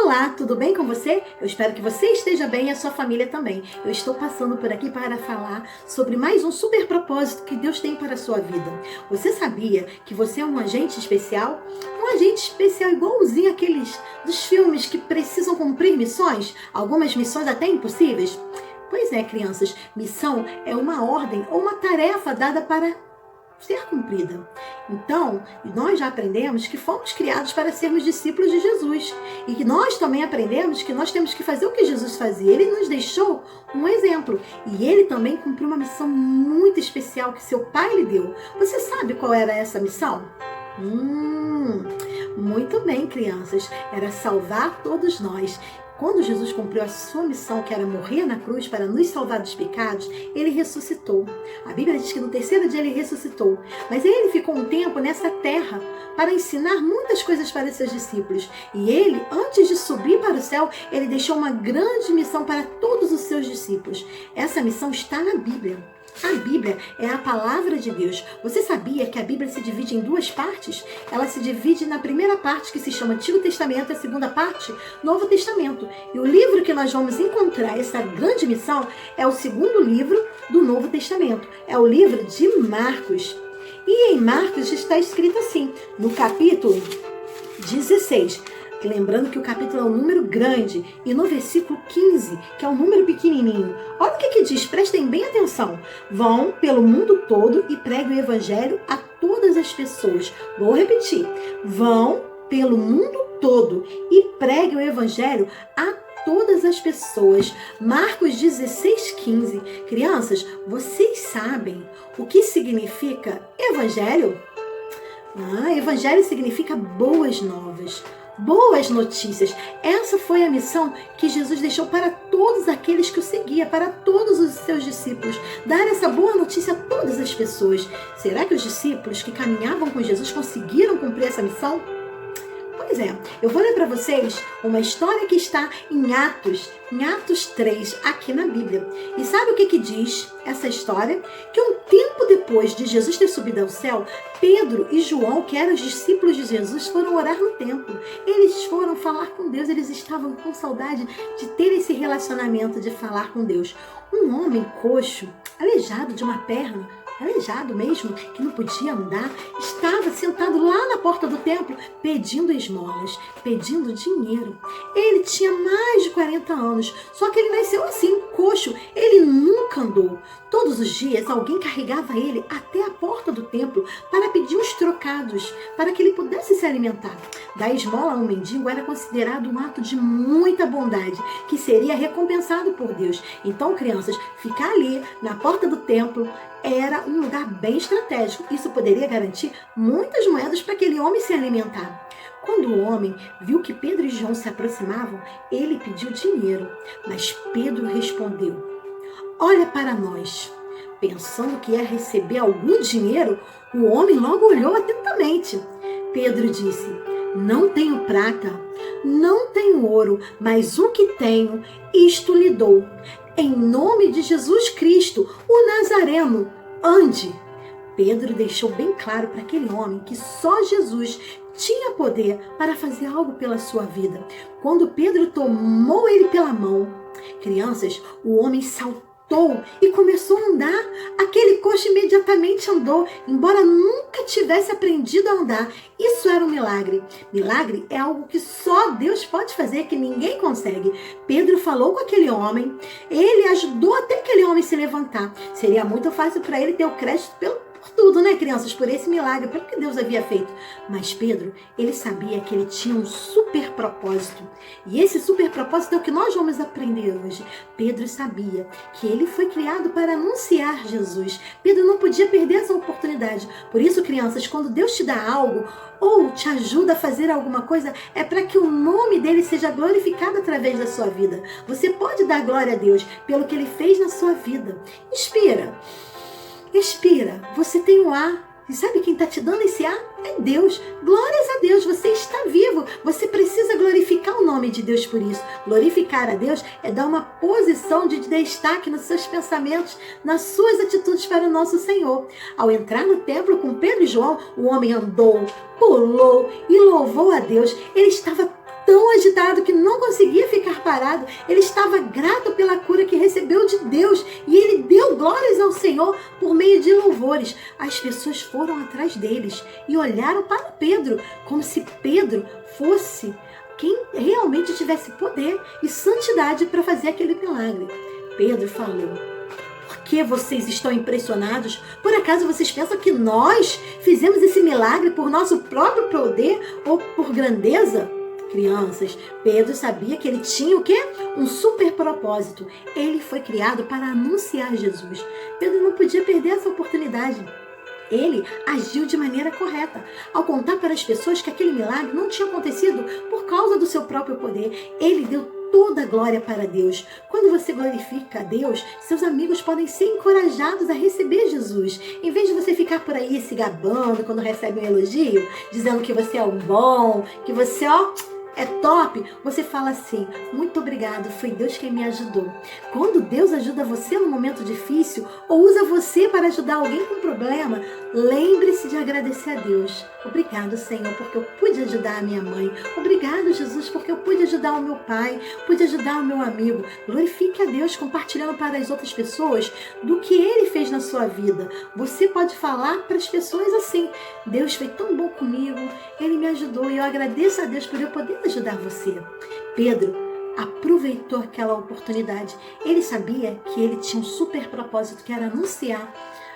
Olá, tudo bem com você? Eu espero que você esteja bem e a sua família também. Eu estou passando por aqui para falar sobre mais um super propósito que Deus tem para a sua vida. Você sabia que você é um agente especial? Um agente especial igualzinho aqueles dos filmes que precisam cumprir missões? Algumas missões até impossíveis? Pois é, crianças, missão é uma ordem ou uma tarefa dada para ser cumprida. Então, nós já aprendemos que fomos criados para sermos discípulos de Jesus e que nós também aprendemos que nós temos que fazer o que Jesus fazia. Ele nos deixou um exemplo e ele também cumpriu uma missão muito especial que seu pai lhe deu. Você sabe qual era essa missão? Muito bem, crianças. Era salvar todos nós. Quando Jesus cumpriu a sua missão, que era morrer na cruz para nos salvar dos pecados, ele ressuscitou. A Bíblia diz que no terceiro dia ele ressuscitou. Mas ele ficou um tempo nessa terra para ensinar muitas coisas para seus discípulos. E ele, antes de subir para o céu, ele deixou uma grande missão para todos os seus discípulos. Essa missão está na Bíblia. A Bíblia é a palavra de Deus. Você sabia que a Bíblia se divide em duas partes? Ela se divide na primeira parte, que se chama Antigo Testamento, e a segunda parte, Novo Testamento. E o livro que nós vamos encontrar essa grande missão é o segundo livro do Novo Testamento. É o livro de Marcos. E em Marcos está escrito assim, no capítulo 16... Lembrando que o capítulo é um número grande. E no versículo 15, que é um número pequenininho, olha o que diz, prestem bem atenção. Vão pelo mundo todo e preguem o evangelho a todas as pessoas. Vou repetir. Vão pelo mundo todo e preguem o evangelho a todas as pessoas. Marcos 16:15. Crianças, vocês sabem o que significa evangelho? Evangelho significa boas novas. Boas notícias. Essa foi a missão que Jesus deixou para todos aqueles que o seguiam, para todos os seus discípulos. Dar essa boa notícia a todas as pessoas. Será que os discípulos que caminhavam com Jesus conseguiram cumprir essa missão? Pois é, eu vou ler para vocês uma história que está em Atos 3, aqui na Bíblia. E sabe o que diz essa história? Que um tempo depois de Jesus ter subido ao céu, Pedro e João, que eram os discípulos de Jesus, foram orar no templo. Eles foram falar com Deus, eles estavam com saudade de ter esse relacionamento, de falar com Deus. Um homem coxo, aleijado de uma perna, aleijado mesmo, que não podia andar, estava sentado lá na porta do templo, pedindo esmolas, pedindo dinheiro. Ele tinha mais de 40 anos, só que ele nasceu assim, coxo, ele nunca andou. Todos os dias alguém carregava ele até a porta do templo para pedir uns trocados, para que ele pudesse se alimentar. Dar esmola a um mendigo era considerado um ato de muita bondade, que seria recompensado por Deus. Então, crianças, ficar ali na porta do templo era um lugar bem estratégico. Isso poderia garantir muitas moedas para aquele homem se alimentar. Quando o homem viu que Pedro e João se aproximavam, ele pediu dinheiro. Mas Pedro respondeu: olha para nós. Pensando que ia receber algum dinheiro, o homem logo olhou atentamente. Pedro disse: não tenho prata, não tenho ouro, mas o que tenho, isto lhe dou. Em nome de Jesus Cristo, o Nazareno, ande. Pedro deixou bem claro para aquele homem que só Jesus tinha poder para fazer algo pela sua vida. Quando Pedro tomou ele pela mão, crianças, o homem saltou e começou a andar. Aquele coxo imediatamente andou, embora nunca tivesse aprendido a andar. Isso era um milagre. Milagre é algo que só Deus pode fazer, que ninguém consegue. Pedro falou com aquele homem, ele ajudou até aquele homem se levantar. Seria muito fácil para ele ter o crédito por tudo, né, crianças? Por esse milagre, pelo que Deus havia feito. Mas Pedro, ele sabia que ele tinha um super propósito. E esse super propósito é o que nós vamos aprender hoje. Pedro sabia que ele foi criado para anunciar Jesus. Pedro não podia perder essa oportunidade. Por isso, crianças, quando Deus te dá algo ou te ajuda a fazer alguma coisa, é para que o nome dele seja glorificado através da sua vida. Você pode dar glória a Deus pelo que ele fez na sua vida. Respira, você tem o ar. E sabe quem está te dando esse ar? É Deus. Glórias a Deus, você está vivo. Você precisa glorificar o nome de Deus por isso. Glorificar a Deus é dar uma posição de destaque nos seus pensamentos, nas suas atitudes para o nosso Senhor. Ao entrar no templo com Pedro e João, o homem andou, pulou e louvou a Deus. Ele estava tão agitado que não curado. Ele estava grato pela cura que recebeu de Deus e ele deu glórias ao Senhor por meio de louvores. As pessoas foram atrás deles e olharam para Pedro, como se Pedro fosse quem realmente tivesse poder e santidade para fazer aquele milagre. Pedro falou: por que vocês estão impressionados? Por acaso vocês pensam que nós fizemos esse milagre por nosso próprio poder ou por grandeza? Crianças, Pedro sabia que ele tinha o quê? Um super propósito. Ele foi criado para anunciar Jesus. Pedro não podia perder essa oportunidade. Ele agiu de maneira correta, ao contar para as pessoas que aquele milagre não tinha acontecido por causa do seu próprio poder. Ele deu toda a glória para Deus. Quando você glorifica a Deus, seus amigos podem ser encorajados a receber Jesus. Em vez de você ficar por aí se gabando quando recebe um elogio, dizendo que você é um bom, que você, é top, você fala assim: muito obrigado, foi Deus quem me ajudou. Quando Deus ajuda você no momento difícil ou usa você para ajudar alguém com problema, lembre-se de agradecer a Deus. Obrigado, Senhor, porque eu pude ajudar a minha mãe. Obrigado, Jesus, porque eu pude ajudar o meu pai, pude ajudar o meu amigo. Glorifique a Deus compartilhando para as outras pessoas do que Ele fez na sua vida. Você pode falar para as pessoas assim: Deus foi tão bom comigo, Ele me ajudou e eu agradeço a Deus por eu poder ajudar você. Pedro aproveitou aquela oportunidade. Ele sabia que ele tinha um super propósito, que era anunciar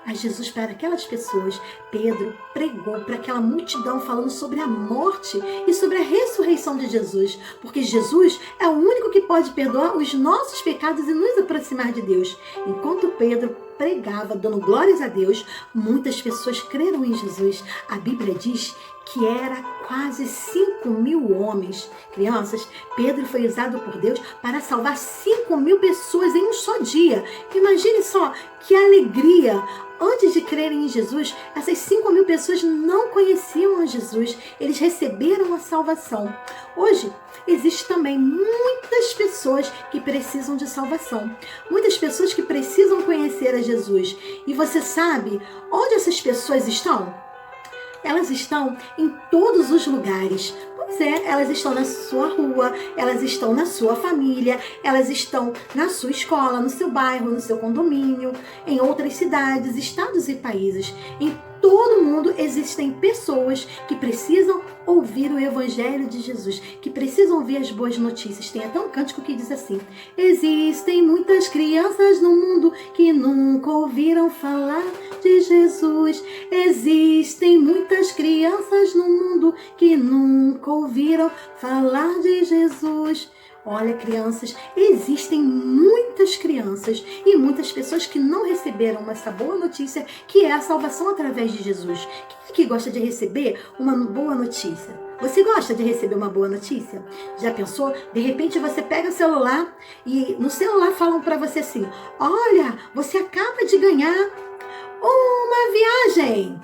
a Jesus para aquelas pessoas. Pedro pregou para aquela multidão falando sobre a morte e sobre a ressurreição de Jesus, porque Jesus é o único que pode perdoar os nossos pecados e nos aproximar de Deus. Enquanto Pedro pregava, dando glórias a Deus, muitas pessoas creram em Jesus. A Bíblia diz que era quase 5.000 homens. Crianças, Pedro foi usado por Deus para salvar 5.000 pessoas em um só dia. Imagine só que alegria! Antes de crerem em Jesus, essas 5.000 pessoas não conheciam a Jesus. Eles receberam a salvação. Hoje, existem também muitas pessoas que precisam de salvação. Muitas pessoas que precisam conhecer a Jesus. E você sabe onde essas pessoas estão? Elas estão em todos os lugares. Pois é, elas estão na sua rua, elas estão na sua família, elas estão na sua escola, no seu bairro, no seu condomínio, em outras cidades, estados e países. Em todo mundo existem pessoas que precisam ouvir o Evangelho de Jesus, que precisam ouvir as boas notícias. Tem até um cântico que diz assim: existem muitas crianças no mundo que nunca ouviram falar de Jesus. Existem muitas crianças no mundo que nunca ouviram falar de Jesus. Olha, crianças, existem muitas crianças e muitas pessoas que não receberam essa boa notícia, que é a salvação através de Jesus. Quem aqui gosta de receber uma boa notícia? Você gosta de receber uma boa notícia? Já pensou? De repente você pega o celular e no celular falam para você assim: olha, você acaba de ganhar uma viagem.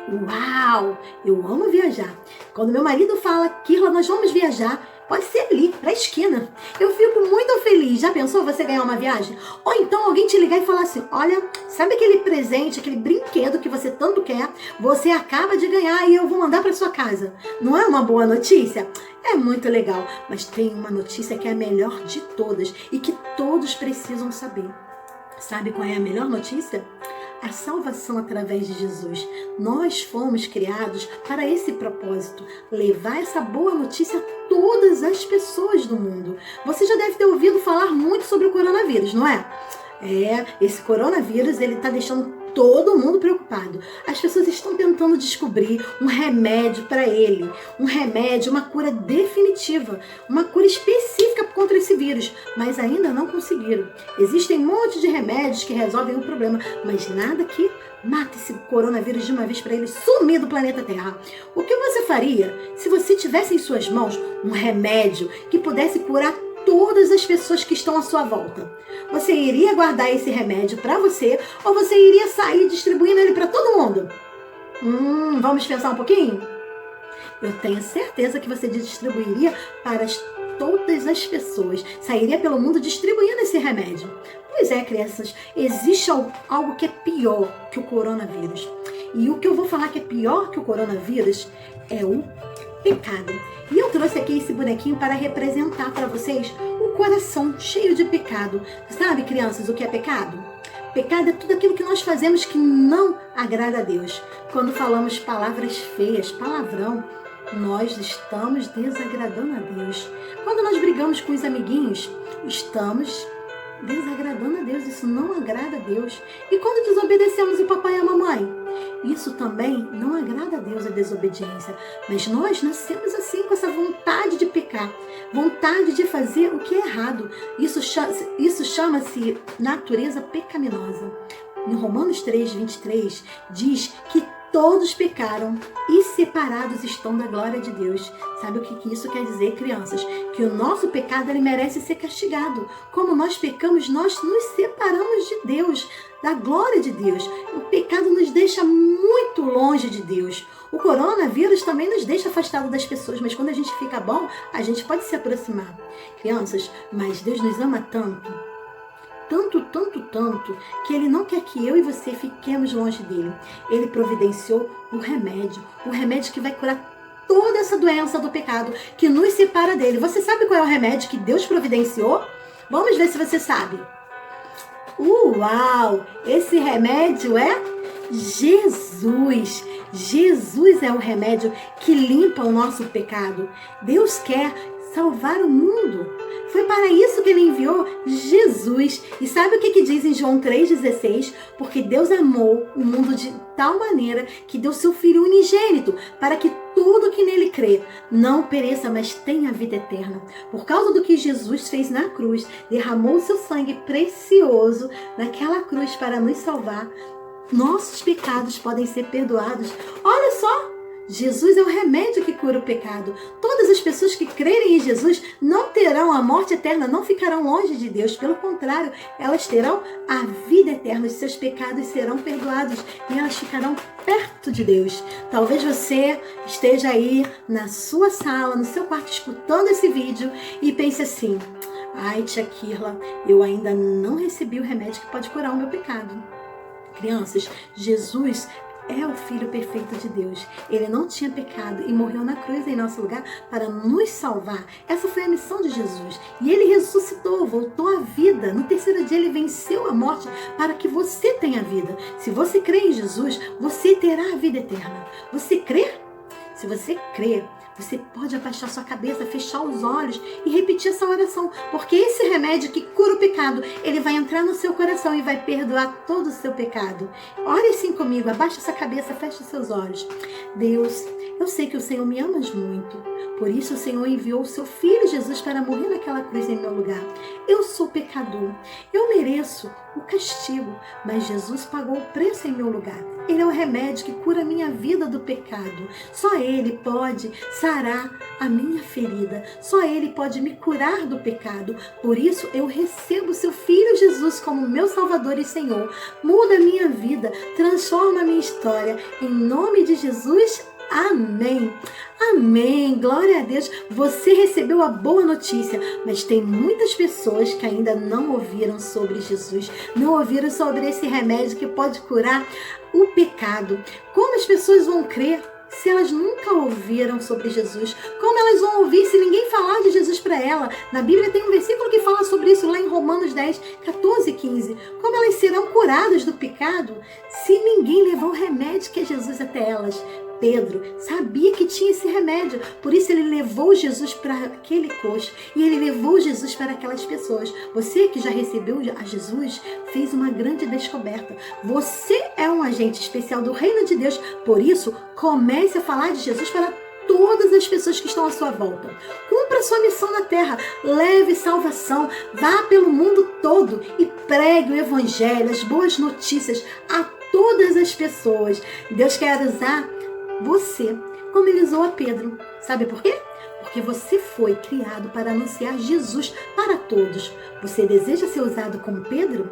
Uau! Eu amo viajar. Quando meu marido fala: Kirla, nós vamos viajar, pode ser ali, pra esquina, eu fico muito feliz. Já pensou você ganhar uma viagem? Ou então alguém te ligar e falar assim: olha, sabe aquele presente, aquele brinquedo que você tanto quer? Você acaba de ganhar e eu vou mandar pra sua casa. Não é uma boa notícia? É muito legal, mas tem uma notícia que é a melhor de todas e que todos precisam saber. Sabe qual é a melhor notícia? A salvação através de Jesus. Nós fomos criados para esse propósito, levar essa boa notícia a todas as pessoas do mundo. Você já deve ter ouvido falar muito sobre o coronavírus, não é? Esse coronavírus, ele está deixando todo mundo preocupado. As pessoas estão tentando descobrir um remédio para ele, um remédio, uma cura definitiva, uma cura específica contra esse vírus, mas ainda não conseguiram. Existem um monte de remédios que resolvem o problema, mas nada que mata esse coronavírus de uma vez para ele sumir do planeta Terra. O que você faria se você tivesse em suas mãos um remédio que pudesse curar todas as pessoas que estão à sua volta? Você iria guardar esse remédio para você ou você iria sair distribuindo ele para todo mundo? Vamos pensar um pouquinho? Eu tenho certeza que você distribuiria para todas as pessoas. Sairia pelo mundo distribuindo esse remédio. Pois é, crianças, existe algo que é pior que o coronavírus. E o que eu vou falar que é pior que o coronavírus é o pecado. E eu trouxe aqui esse bonequinho para representar para vocês o coração cheio de pecado. Sabe, crianças, o que é pecado? Pecado é tudo aquilo que nós fazemos que não agrada a Deus. Quando falamos palavras feias, palavrão, nós estamos desagradando a Deus. Quando nós brigamos com os amiguinhos, estamos desagradando a Deus. Isso não agrada a Deus. E quando desobedecemos o papai e a mamãe, isso também não agrada a Deus, a desobediência. Mas nós nascemos assim, com essa vontade de pecar, vontade de fazer o que é errado. Isso chama-se natureza pecaminosa. Em Romanos 3:23 diz que todos pecaram e separados estão da glória de Deus. Sabe o que isso quer dizer, crianças? Que o nosso pecado, ele merece ser castigado. Como nós pecamos, nós nos separamos de Deus, da glória de Deus. O pecado nos deixa muito longe de Deus. O coronavírus também nos deixa afastado das pessoas, mas quando a gente fica bom, a gente pode se aproximar. Crianças, mas Deus nos ama tanto, tanto, que Ele não quer que eu e você fiquemos longe dele. Ele providenciou o remédio que vai curar toda essa doença do pecado que nos separa dele. Você sabe qual é o remédio que Deus providenciou? Vamos ver se você sabe. Uau! Esse remédio é Jesus. Jesus é o remédio que limpa o nosso pecado. Deus quer salvar o mundo. Foi para isso que Ele enviou Jesus. E sabe o que diz em João 3,16? Porque Deus amou o mundo de tal maneira que deu seu Filho unigênito, para que tudo que nele crê não pereça, mas tenha vida eterna. Por causa do que Jesus fez na cruz, derramou o seu sangue precioso naquela cruz para nos salvar, nossos pecados podem ser perdoados. Olha só! Jesus é o remédio que cura o pecado. Todas as pessoas que crerem em Jesus não terão a morte eterna, não ficarão longe de Deus. Pelo contrário, elas terão a vida eterna. Os seus pecados serão perdoados e elas ficarão perto de Deus. Talvez você esteja aí na sua sala, no seu quarto, escutando esse vídeo e pense assim: ai, tia Kirla, eu ainda não recebi o remédio que pode curar o meu pecado. Crianças, Jesus é o Filho perfeito de Deus. Ele não tinha pecado e morreu na cruz em nosso lugar para nos salvar. Essa foi a missão de Jesus. E Ele ressuscitou, voltou à vida. No terceiro dia Ele venceu a morte para que você tenha vida. Se você crê em Jesus, você terá a vida eterna. Você crê? Se você crê, você pode abaixar sua cabeça, fechar os olhos e repetir essa oração. Porque esse remédio que cura o pecado, ele vai entrar no seu coração e vai perdoar todo o seu pecado. Ore assim comigo, abaixa essa cabeça, fecha os seus olhos. Deus, eu sei que o Senhor me ama muito. Por isso o Senhor enviou o seu Filho Jesus para morrer naquela cruz em meu lugar. Eu sou pecador. Eu mereço o castigo, mas Jesus pagou o preço em meu lugar. Ele é o remédio que cura a minha vida do pecado. Só Ele pode sarar a minha ferida. Só Ele pode me curar do pecado. Por isso eu recebo seu Filho Jesus como meu Salvador e Senhor. Muda a minha vida, transforma a minha história. Em nome de Jesus, amém. Amém, glória a Deus. Você recebeu a boa notícia, mas tem muitas pessoas que ainda não ouviram sobre Jesus, não ouviram sobre esse remédio que pode curar o pecado. Como as pessoas vão crer se elas nunca ouviram sobre Jesus? Como elas vão ouvir se ninguém falar de Jesus para ela? Na Bíblia tem um versículo que fala sobre isso lá em Romanos 10, 14 e 15. Como elas serão curadas do pecado se ninguém levar o remédio que é Jesus até elas? Pedro sabia que tinha esse remédio, por isso ele levou Jesus para aquele coxo e ele levou Jesus para aquelas pessoas. Você que já recebeu a Jesus fez uma grande descoberta. Você é um agente especial do reino de Deus, por isso comece a falar de Jesus para todas as pessoas que estão à sua volta. Cumpra a sua missão na terra, leve salvação, vá pelo mundo todo e pregue o evangelho, as boas notícias a todas as pessoas. Deus quer usar você, como Ele usou a Pedro. Sabe por quê? Porque você foi criado para anunciar Jesus para todos. Você deseja ser usado como Pedro?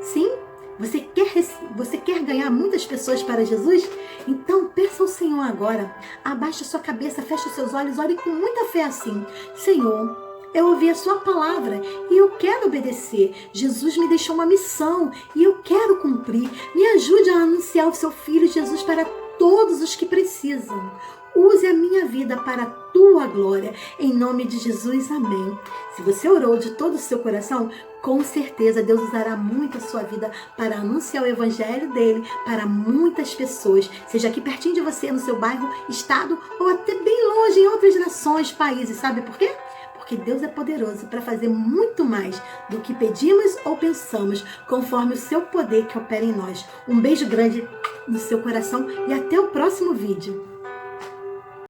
Sim? Você quer ganhar muitas pessoas para Jesus? Então peça ao Senhor agora. Abaixe a sua cabeça, feche os seus olhos, ore com muita fé assim: Senhor, eu ouvi a sua palavra e eu quero obedecer. Jesus me deixou uma missão e eu quero cumprir. Me ajude a anunciar o seu Filho Jesus para todos os que precisam. use a minha vida para a tua glória. Em nome de Jesus, amém. Se você orou de todo o seu coração, com certeza Deus usará muito a sua vida para anunciar o evangelho dele para muitas pessoas, seja aqui pertinho de você, no seu bairro, estado ou até bem longe em outras nações, países. Sabe por quê? Porque Deus é poderoso para fazer muito mais do que pedimos ou pensamos, conforme o seu poder que opera em nós. Um beijo grande no seu coração e até o próximo vídeo.